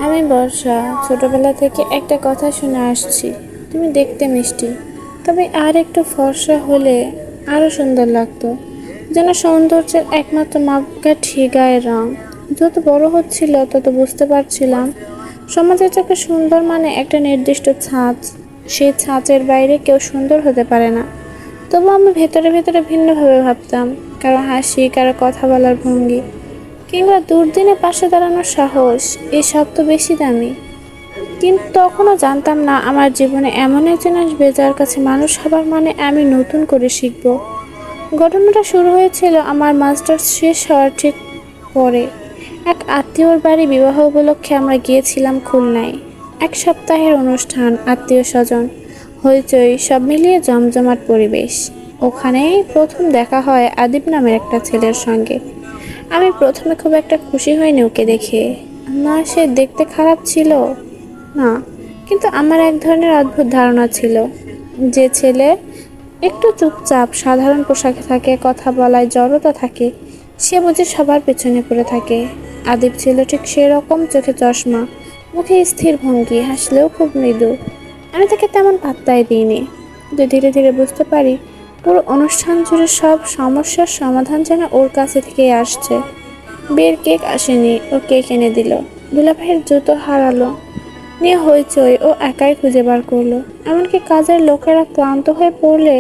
আমি বর্ষা। ছোটবেলা থেকে একটা কথা শুনে আসছি, তুমি দেখতে মিষ্টি, তবে আর একটু ফর্সা হলে আরো সুন্দর লাগতো। যেন সৌন্দর্যের একমাত্র মাপকাঠি গায়ের রং। যত বড় হচ্ছিল তত বুঝতে পারছিলাম সমাজের চোখে সুন্দর মানে একটা নির্দিষ্ট ছাঁচ। সেই ছাঁচের বাইরে কেউ সুন্দর হতে পারে না। তবু আমি ভেতরে ভেতরে ভিন্নভাবে ভাবতাম। কারো হাসি, কারো কথা বলার ভঙ্গি, কিংবা দুর্দিনে পাশে দাঁড়ানোর সাহস, এই সব তো বেশি দামি। কিন্তু তখনও জানতাম না আমার জীবনে এমন একজন আসবে যার কাছে মানুষ হবার মানে আমি নতুন করে শিখব। ঘটনাটা শুরু হয়েছিল আমার মাস্টার্স শেষ হওয়ার ঠিক পরে। এক আত্মীয়র বাড়ি বিবাহ উপলক্ষে আমরা গিয়েছিলাম খুলনায়। এক সপ্তাহের অনুষ্ঠান, আত্মীয় স্বজন, হইচই, সব মিলিয়ে জমজমাট পরিবেশ। ওখানেই প্রথম দেখা হয় আদিব নামের একটা ছেলের সঙ্গে। আমি প্রথমে খুব একটা খুশি হইনি ওকে দেখে। না, সে দেখতে খারাপ ছিল না, কিন্তু আমার এক ধরনের অদ্ভুত ধারণা ছিল, যে ছেলে একটু চুপচাপ, সাধারণ পোশাকে থাকে, কথা বলায় জড়তা থাকে, সে বুঝি সবার পেছনে পড়ে থাকে। আদিব ছিল ঠিক সেরকম, চোখে চশমা, মুখে স্থির ভঙ্গি, হাসলেও খুব মৃদু। আমি তাকে তেমন পাত্তাই দিইনি, কিন্তু ধীরে ধীরে বুঝতে পারি পুরো অনুষ্ঠান জুড়ে সব সমস্যার সমাধান যেন ওর কাছে থেকেই আসছে। বিয়ের কেক আসেনি, ও কেক এনে দিল। দুলাভাইয়ের জুতো হারালো নিয়ে হইচই, ও একাই খুঁজে বার করলো। এমনকি কাজের লোকেরা ক্লান্ত হয়ে পড়লে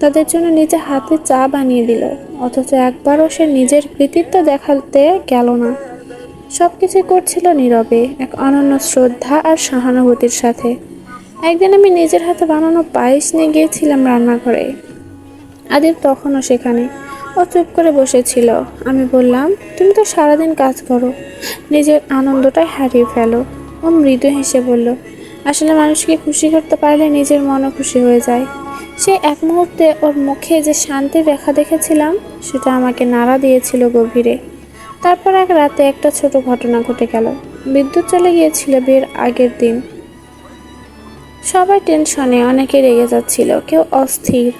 তাদের জন্য নিজে হাতে চা বানিয়ে দিল। অথচ একবারও সে নিজের কৃতিত্ব দেখাতে গেল না। সবকিছু করছিল নীরবে, এক অনন্য শ্রদ্ধা আর সহানুভূতির সাথে। একদিন আমি নিজের হাতে বানানো পায়েস নিয়ে গিয়েছিলাম রান্নাঘরে। আদিব তখনও সেখানে। ও চুপ করে বসেছিল। আমি বললাম, তুমি তো সারাদিন কাজ করো, নিজের আনন্দটাই হারিয়ে ফেলো। ও মৃদু হেসে বলল, আসলে মানুষকে খুশি করতে পারলে নিজের মনও খুশি হয়ে যায়। সে এক মুহূর্তে ওর মুখে যে শান্তির রেখা দেখেছিলাম, সেটা আমাকে নাড়া দিয়েছিল গভীরে। তারপর এক রাতে একটা ছোট ঘটনা ঘটে গেল। বিদ্যুৎ চলে গিয়েছিল বিয়ের আগের দিন। সবাই টেনশনে, অনেকে রেগে যাচ্ছিল, কেউ অস্থির।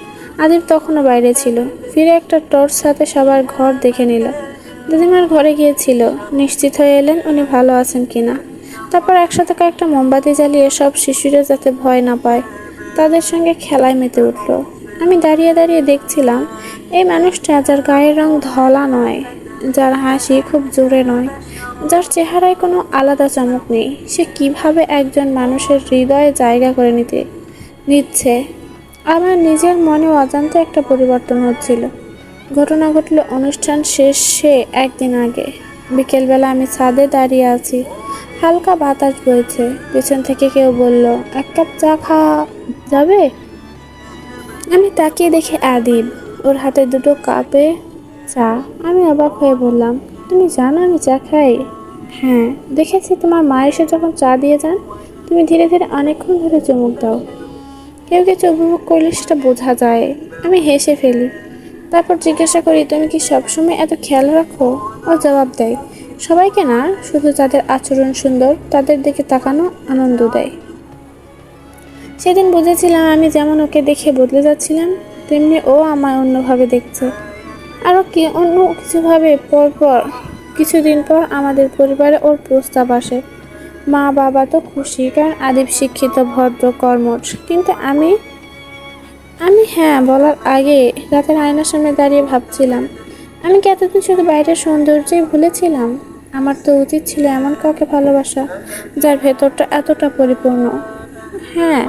আদিব তখনও বাইরে ছিল। ফিরে একটা টর্চ হাতে সবার ঘর দেখে নিল। দিদিমার ঘরে গিয়েছিল, নিশ্চিত হয়ে এলেন উনি ভালো আছেন কিনা। তারপর একসাথে কয়েকটা মোমবাতি জ্বালিয়ে সব শিশুরা যাতে ভয় না পায়, তাদের সঙ্গে খেলায় মেতে উঠল। আমি দাঁড়িয়ে দাঁড়িয়ে দেখছিলাম এই মানুষটা, যার গায়ের রং ধলা নয়, যার হাসি খুব জোরে নয়, যার চেহারায় কোনো আলাদা চমক নেই, সে কিভাবে একজন মানুষের হৃদয়ে জায়গা করে নিচ্ছে। আমার নিজের মনে অজান্তে একটা পরিবর্তন হচ্ছিল। ঘটনা ঘটল অনুষ্ঠান শেষে একদিন আগে। বিকেলবেলা আমি ছাদে দাঁড়িয়ে আছি, হালকা বাতাস বইছে। পেছন থেকে কেউ বলল, এক কাপ চা খাওয়া যাবে? আমি তাকিয়ে দেখি আদিব, ওর হাতে দুটো কাপে চা। আমি অবাক হয়ে বললাম, তুমি জানো আমি চা খাই? হ্যাঁ, দেখেছি তোমার মা এসে যখন চা দিয়ে যান, তুমি ধীরে ধীরে অনেকক্ষণ ধরে চুমুক দাও। কেউ কিছু উপভোগ করলে সেটা বোঝা যায়। আমি হেসে ফেলি। তারপর জিজ্ঞাসা করি, তুমি কি সবসময় এত খেয়াল রাখো? ও জবাব দেয়, সবাইকে না, শুধু যাদের আচরণ সুন্দর তাদের দিকে তাকানো আনন্দ দেয়। সেদিন বুঝেছিলাম আমি যেমন ওকে দেখে বদলে যাচ্ছিলাম, তেমনি ও আমায় অন্যভাবে দেখছে। আরও কি অন্য কিছুভাবে। পরপর কিছুদিন পর আমাদের পরিবারে ওর প্রস্তাব আসে। মা বাবা তো খুশি, কারণ আদিব শিক্ষিত, ভদ্র, কর্মঠ। কিন্তু আমি আমি হ্যাঁ বলার আগে রাতের আয়নার সামনে দাঁড়িয়ে ভাবছিলাম, আমি কি এতদিন শুধু বাইরের সৌন্দর্যই ভুলেছিলাম? আমার তো উচিত ছিল এমন কাউকে ভালোবাসা, যার ভেতরটা এতটা পরিপূর্ণ। হ্যাঁ,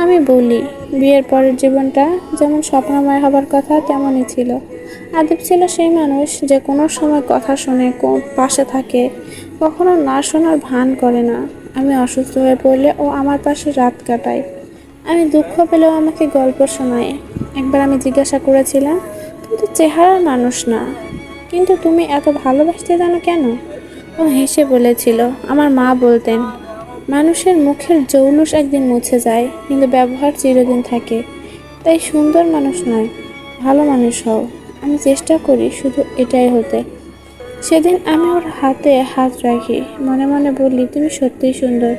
আমি বলি, বিয়ের পরের জীবনটা যেমন স্বপ্নময় হবার কথা তেমনই ছিল। আদিব ছিল সেই মানুষ যে কোনো সময় কথা শুনে, পাশে থাকে, কখনো না শোনার ভান করে না। আমি অসুস্থ হয়ে পড়লে ও আমার পাশে রাত কাটায়, আমি দুঃখ পেলেও আমাকে গল্প শোনায়। একবার আমি জিজ্ঞাসা করেছিলাম, তুমি তো চেহারার মানুষ না, কিন্তু তুমি এত ভালোবাসতে জানো কেন? ও হেসে বলেছিল, আমার মা বলতেন, মানুষের মুখের জৌলুস একদিন মুছে যায়, কিন্তু ব্যবহার চিরদিন থাকে। তাই সুন্দর মানুষ নয়, ভালো মানুষ হও। আমি চেষ্টা করি শুধু এটাই হতে। সেদিন আমি ওর হাতে হাত রাখি, মনে মনে বলি, তুমি সত্যিই সুন্দর।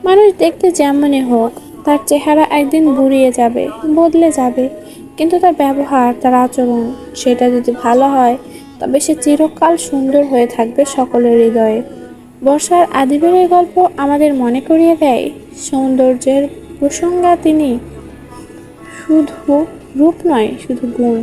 মানুষ দেখতে যেমনই হোক, তার চেহারা একদিন বুড়িয়ে যাবে, বদলে যাবে, কিন্তু তার ব্যবহার, তার আচরণ, সেটা যদি ভালো হয়, তবে সে চিরকাল সুন্দর হয়ে থাকবে সকলের হৃদয়ে। বর্ষার আদিবের এই গল্প আমাদের মনে করিয়ে দেয় সৌন্দর্যের প্রসঙ্গা তিনি শুধু রূপ নয়, শুধু গুণ।